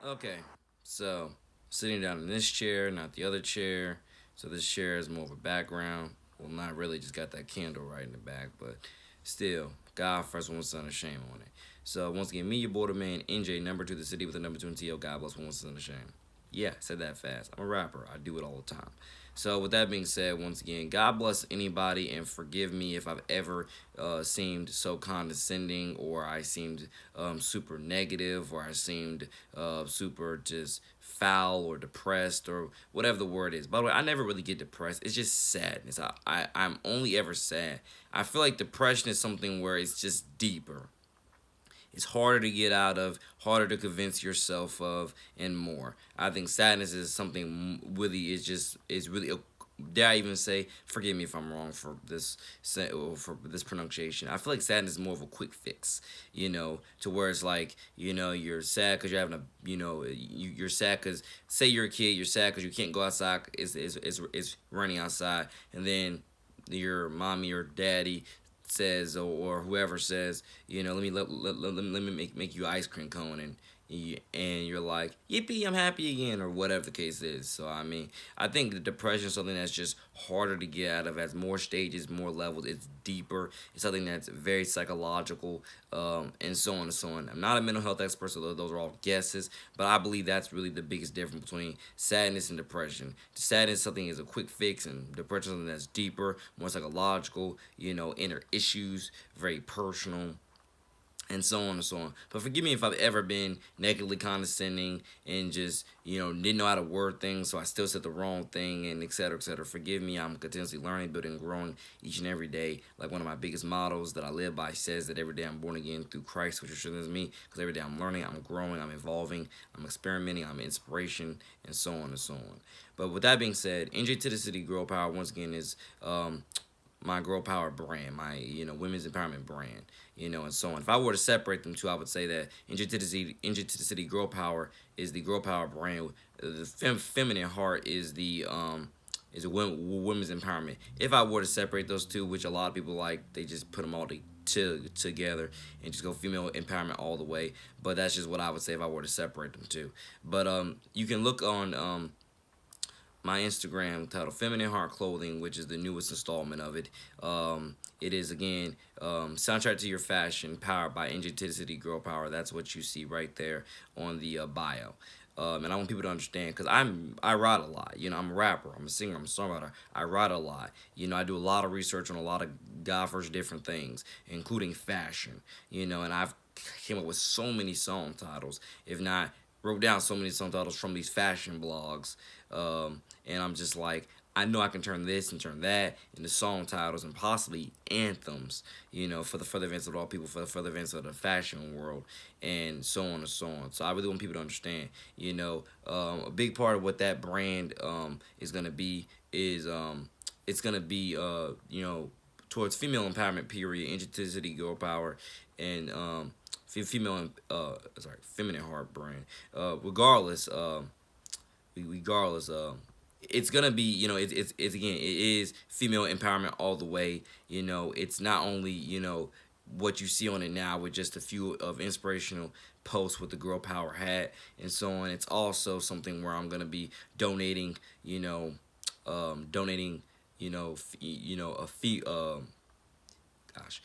Okay, so sitting down in this chair, not the other chair. So this chair is more of a background. Well, not really, just got that candle right in the back, but still, God first, one son, a shame on it. So once again, me, your border man, NJ, number two, the city with the number two in TL. God bless, one son, a shame. Yeah, said that fast. I'm a rapper. I do it all the time. So with that being said, once again, God bless anybody and forgive me if I've ever seemed so condescending or I seemed super negative or I seemed super just foul or depressed or whatever the word is. By the way, I never really get depressed. It's just sadness. I'm only ever sad. I feel like depression is something where it's just deeper. It's harder to get out of, harder to convince yourself of, and more. I think sadness is something really is really a, dare I even say, forgive me if I'm wrong for this pronunciation. I feel like sadness is more of a quick fix, to where it's like, you're sad because you're having you're sad because, say you're a kid, you're sad because you can't go outside, is running outside, and then your mommy or daddy says or whoever says, let me make you ice cream cone, and you're like, yippee, I'm happy again, or whatever the case is. So I mean, I think the depression is something that's just harder to get out of, as more stages, more levels. It's deeper. It's something that's very psychological, and so on and so on. I'm not a mental health expert, so those are all guesses, but I believe that's really the biggest difference between sadness and depression. Sadness something is a quick fix, and depression is something that's deeper, more psychological. Inner issues, very personal, and so on and so on. But forgive me if I've ever been negatively condescending and just, didn't know how to word things, so I still said the wrong thing, and et cetera, et cetera. Forgive me, I'm continuously learning, building, growing each and every day. Like one of my biggest mottos that I live by says that every day I'm born again through Christ, which strengthens me, because every day I'm learning, I'm growing, I'm evolving, I'm experimenting, I'm inspiration, and so on and so on. But with that being said, NJ to the City Girl Power, once again, is my girl power brand, my women's empowerment brand, and so on. If I were to separate them two, I would say that Engine to the City Girl Power is the girl power brand. The feminine heart is a women's empowerment. If I were to separate those two, which a lot of people like, they just put them all together and just go female empowerment all the way. But that's just what I would say if I were to separate them two. But you can look on my Instagram titled Feminine Heart Clothing, which is the newest installment of it. It is, again, soundtrack to your fashion, powered by Engine to the City Girl Power. That's what you see right there on the bio. And I want people to understand, because I write a lot. I'm a rapper, I'm a singer, I'm a songwriter. I write a lot. I do a lot of research on a lot of diverse different things, including fashion. And I've came up with so many song titles, if not wrote down so many song titles from these fashion blogs, and I'm just like, I know I can turn this and turn that into song titles and possibly anthems, for the further events of all people, for the further events of the fashion world, and so on and so on. So I really want people to understand, a big part of what that brand is gonna be is it's gonna be towards female empowerment. Period. Authenticity, girl power, and female feminine heart brand. Regardless, regardless, it's gonna be, it's again, it is female empowerment all the way. It's not only, what you see on it now with just a few of inspirational posts with the girl power hat and so on. It's also something where I'm gonna be donating, donating, a fee, gosh,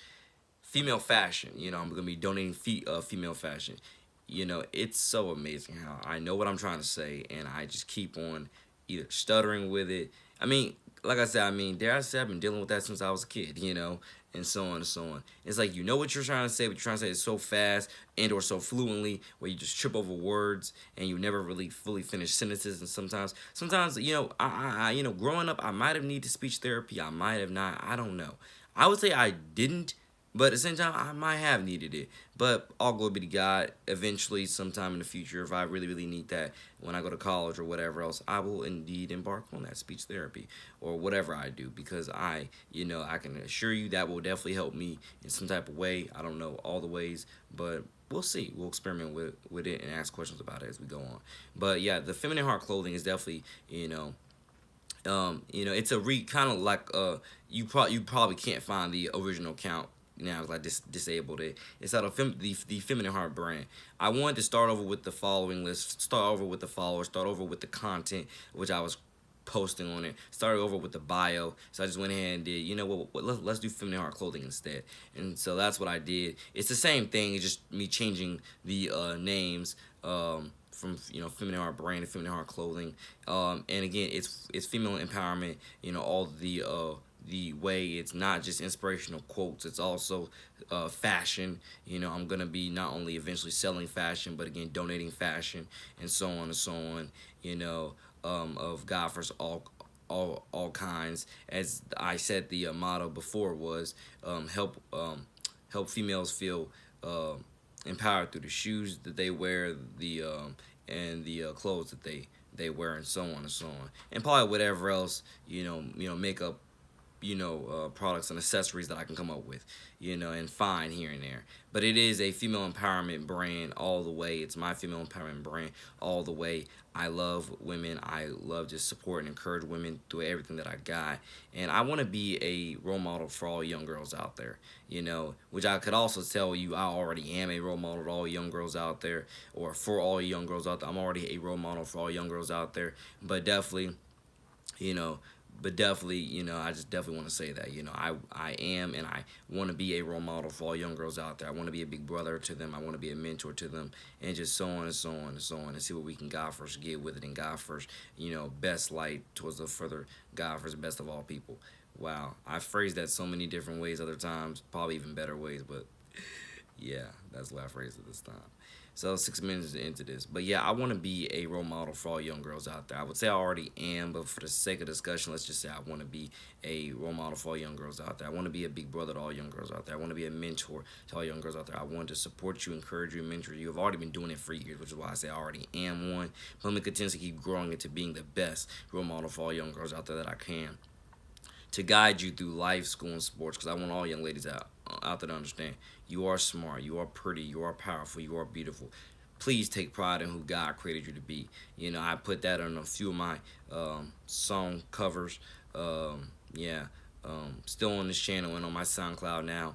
female fashion. I'm gonna be donating female fashion. It's so amazing how I know what I'm trying to say, and I just keep on either stuttering with it. I mean, like I said, dare I say, I've been dealing with that since I was a kid, and so on and so on. It's like, you know what you're trying to say, but you're trying to say it so fast and or so fluently, where you just trip over words and you never really fully finish sentences. And sometimes, growing up, I might have needed speech therapy, I might have not, I don't know. I would say I didn't, but at the same time, I might have needed it. But all glory be to God. Eventually, sometime in the future, if I really, really need that when I go to college or whatever else, I will indeed embark on that speech therapy or whatever I do, because I can assure you that will definitely help me in some type of way. I don't know all the ways, but we'll see. We'll experiment with it and ask questions about it as we go on. But yeah, the feminine heart clothing is definitely, it's a kind of like you probably can't find the original count now because I disabled it. It's out of the Feminine Heart brand. I wanted to start over with the following list, start over with the followers, start over with the content which I was posting on it, started over with the bio. So I just went ahead and did, you know what, let's do Feminine Heart Clothing instead. And so that's what I did. It's the same thing, it's just me changing the names from, you know, Feminine Heart brand to Feminine Heart Clothing. And again, it's female empowerment, you know, all the way. It's not just inspirational quotes, it's also fashion. You know, I'm gonna be not only eventually selling fashion, but again donating fashion and so on and so on, you know, of God first all kinds. As I said, the motto before was help females feel empowered through the shoes that they wear, the and the clothes that they wear, and so on and so on, and probably whatever else, you know, makeup, you know, products and accessories that I can come up with, you know, and find here and there. But it is a female empowerment brand all the way. It's my female empowerment brand all the way. I love women. I love to support and encourage women through everything that I got. And I want to be a role model for all young girls out there, you know, which I could also tell you I already am a role model to all young girls out there, or for all young girls out there. I'm already a role model for all young girls out there. But definitely, you know, you know, I just definitely want to say that, you know, I am, and I want to be a role model for all young girls out there. I want to be a big brother to them. I want to be a mentor to them, and just so on and so on and so on, and see what we can God first get with it, and God first, you know, best light towards the further God first, best of all people. Wow, I phrased that so many different ways other times, probably even better ways, but yeah, that's the way I phrased it this time. So 6 minutes into this, but yeah, I want to be a role model for all young girls out there. I would say I already am, but for the sake of discussion, let's just say I want to be a role model for all young girls out there. I want to be a big brother to all young girls out there. I want to be a mentor to all young girls out there. I want to support you, encourage you, mentor you. I've already been doing it for years, which is why I say I already am one. But I'm gonna continue to keep growing into being the best role model for all young girls out there that I can, to guide you through life, school, and sports. Because I want all young ladies out there to understand you are smart, you are pretty, you are powerful, you are beautiful. Please take pride in who God created you to be. You know, I put that on a few of my song covers. Yeah, still on this channel and on my SoundCloud now,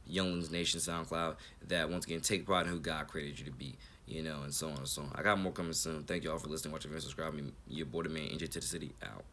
Younglings Nation SoundCloud. That once again, take pride in who God created you to be. You know, and so on and so on. I got more coming soon. Thank you all for listening, watching, and subscribing. Your boy, the man, NJ to the City, out.